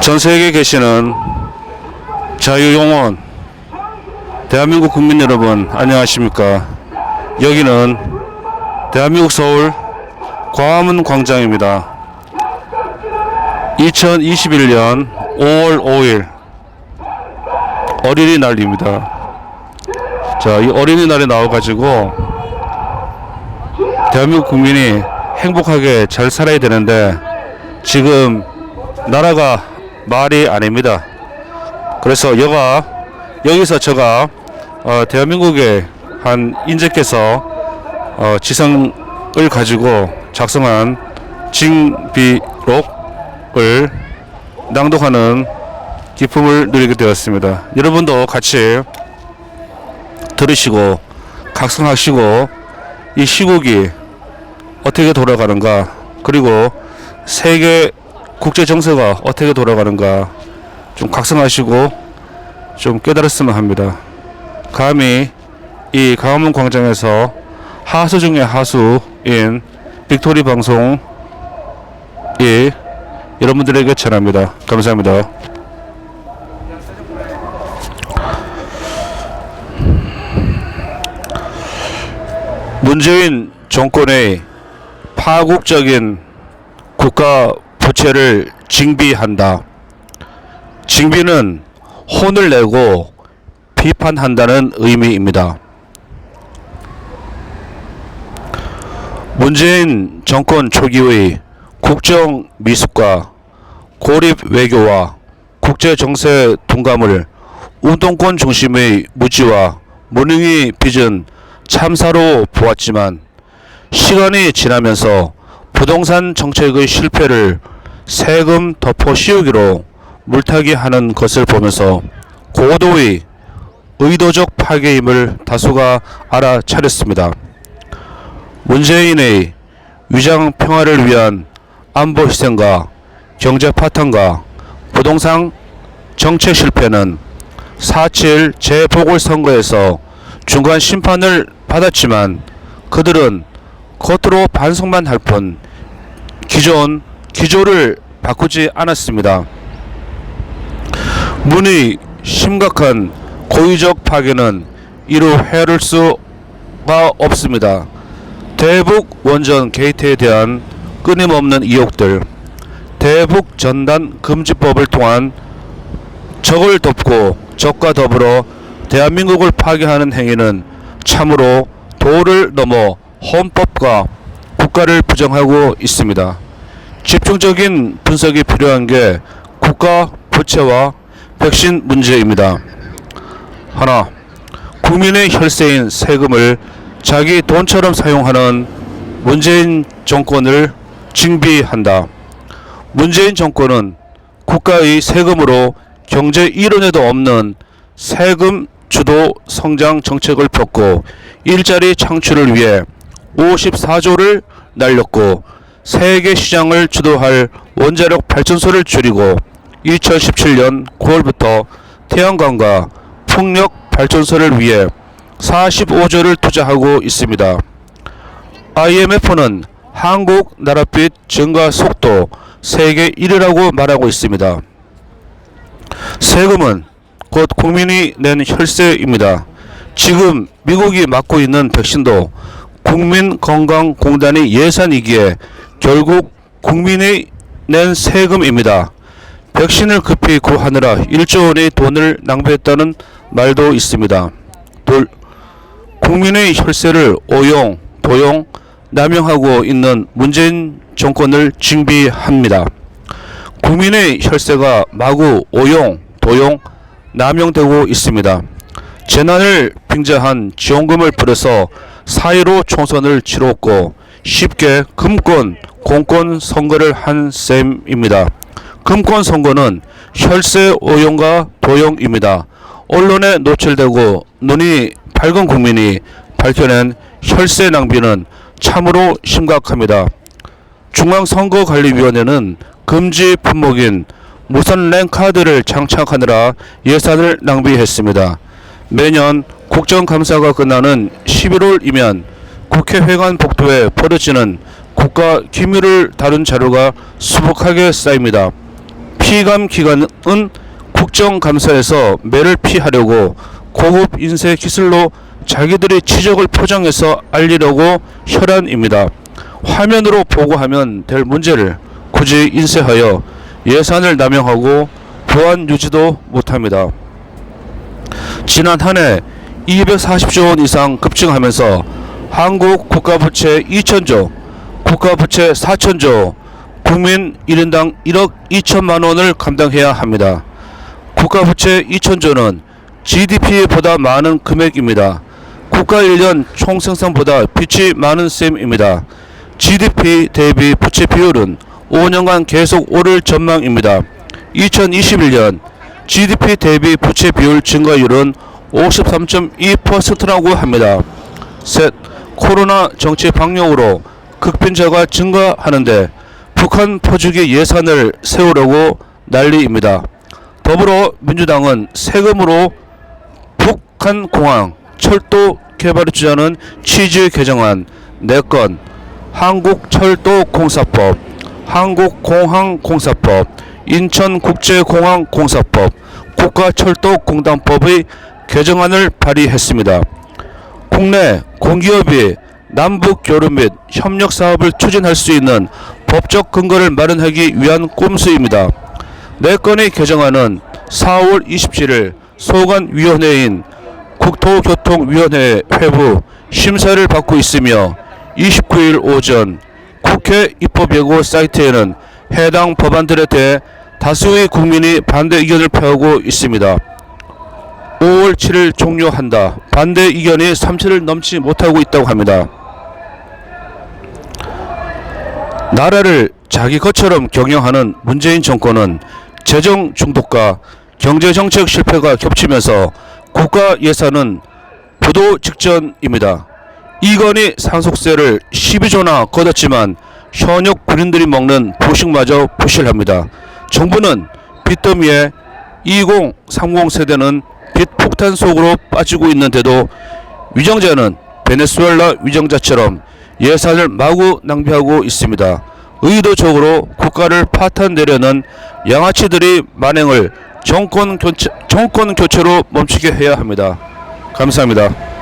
전 세계에 계시는 자유용원 대한민국 국민 여러분, 안녕하십니까. 여기는 대한민국 서울 광화문 광장입니다. 2021년 5월 5일 어린이날입니다. 자, 이 어린이날에 나와가지고 대한민국 국민이 행복하게 잘 살아야 되는데 지금 나라가 말이 아닙니다. 그래서 여기서 제가 대한민국의 한 인재께서 지성을 가지고 작성한 징비록을 낭독하는 기쁨을 누리게 되었습니다. 여러분도 같이 들으시고 각성하시고 이 시국이 어떻게 돌아가는가, 그리고 세계 국제 정세가 어떻게 돌아가는가 좀 각성하시고 좀 깨달았으면 합니다. 감히 이 광화문 광장에서 하수 중에 하수인 빅토리 방송이 여러분들에게 전합니다. 감사합니다. 문재인 정권의 파국적인 국가 부채를 징비한다. 징비는 혼을 내고 비판한다는 의미입니다. 문재인 정권 초기의 국정 미숙과 고립 외교와 국제 정세 둔감을 운동권 중심의 무지와 무능이 빚은 참사로 보았지만 시간이 지나면서 부동산 정책의 실패를 세금 덮어 씌우기로 물타기 하는 것을 보면서 고도의 의도적 파괴임을 다수가 알아차렸습니다. 문재인의 위장 평화를 위한 안보 희생과 경제 파탄과 부동산 정책 실패는 4.7 재보궐선거에서 중간 심판을 받았지만 그들은 겉으로 반성만 할 뿐 기존 기조를 바꾸지 않았습니다. 문의 심각한 고의적 파괴는 이루 헤아릴 수가 없습니다. 대북 원전 게이트에 대한 끊임없는 의혹들, 대북 전단 금지법을 통한 적을 덮고 적과 더불어 대한민국을 파괴하는 행위는 참으로 도를 넘어 헌법과 국가를 부정하고 있습니다. 집중적인 분석이 필요한 게 국가 부채와 백신 문제입니다. 하나, 국민의 혈세인 세금을 자기 돈처럼 사용하는 문재인 정권을 징비한다. 문재인 정권은 국가의 세금으로 경제 이론에도 없는 세금 주도 성장 정책을 폈고 일자리 창출을 위해 54조를 날렸고 세계 시장을 주도할 원자력 발전소를 줄이고 2017년 9월부터 태양광과 풍력 발전소를 위해 45조를 투자하고 있습니다. IMF는 한국 나라빚 증가 속도 세계 1위라고 말하고 있습니다. 세금은 곧 국민이 낸 혈세입니다. 지금 미국이 맡고 있는 백신도 국민건강공단의 예산이기에 결국 국민이 낸 세금입니다. 백신을 급히 구하느라 1조 원의 돈을 낭비했다는 말도 있습니다. 둘, 국민의 혈세를 오용, 도용, 남용하고 있는 문재인 정권을 징비합니다. 국민의 혈세가 마구 오용, 도용, 남용되고 있습니다. 재난을 빙자한 지원금을 뿌려서 4.15 총선을 치렀고 쉽게 금권, 공권 선거를 한 셈입니다. 금권 선거는 혈세 오용과 도용입니다. 언론에 노출되고 눈이 밝은 국민이 밝혀낸 혈세 낭비는 참으로 심각합니다. 중앙선거관리위원회는 금지 품목인 무선 랜카드를 장착하느라 예산을 낭비했습니다. 매년 국정감사가 끝나는 11월이면 국회회관 복도에 버려지는 국가 기밀을 다룬 자료가 수북하게 쌓입니다. 피감 기관은 국정감사에서 매를 피하려고 고급 인쇄 기술로 자기들의 지적을 포장해서 알리려고 혈안입니다. 화면으로 보고하면 될 문제를 굳이 인쇄하여 예산을 남용하고 보안 유지도 못합니다. 지난 한 해 240조 원 이상 급증하면서 한국 국가부채 2천조, 국가부채 4천조, 국민 1인당 1억 2천만 원을 감당해야 합니다. 국가부채 2천조는 GDP보다 많은 금액입니다. 국가 1년 총생산보다 빚이 많은 셈입니다. GDP 대비 부채 비율은 5년간 계속 오를 전망입니다. 2021년 GDP 대비 부채 비율 증가율은 53.2%라고 합니다. 셋, 코로나 정치 방역으로 극빈자가 증가하는데 북한 포주기 예산을 세우려고 난리입니다. 더불어민주당은 세금으로 북한공항 철도 개발에 투자하는 취지 개정안 4건, 한국철도공사법, 한국공항공사법, 인천국제공항공사법, 국가철도공단법의 개정안을 발의했습니다. 국내 공기업이 남북교류 및 협력사업을 추진할 수 있는 법적 근거를 마련하기 위한 꼼수입니다. 4건의 개정안은 4월 27일 소관위원회인 국토교통위원회 회부 심사를 받고 있으며 29일 오전 국회 입법예고 사이트에는 해당 법안들에 대해 다수의 국민이 반대 의견을 표하고 있습니다. 5월 7일 종료한다. 반대 의견이 3천을 넘지 못하고 있다고 합니다. 나라를 자기 것처럼 경영하는 문재인 정권은 재정 중독과 경제정책 실패가 겹치면서 국가 예산은 부도 직전입니다. 이건희 상속세를 12조나 걷었지만 현역 군인들이 먹는 부식마저 부실합니다. 정부는 빚더미에 2030 세대는 빚 폭탄 속으로 빠지고 있는데도 위정자는 베네수엘라 위정자처럼 예산을 마구 낭비하고 있습니다. 의도적으로 국가를 파탄내려는 양아치들의 만행을 정권 교체로 멈추게 해야 합니다. 감사합니다.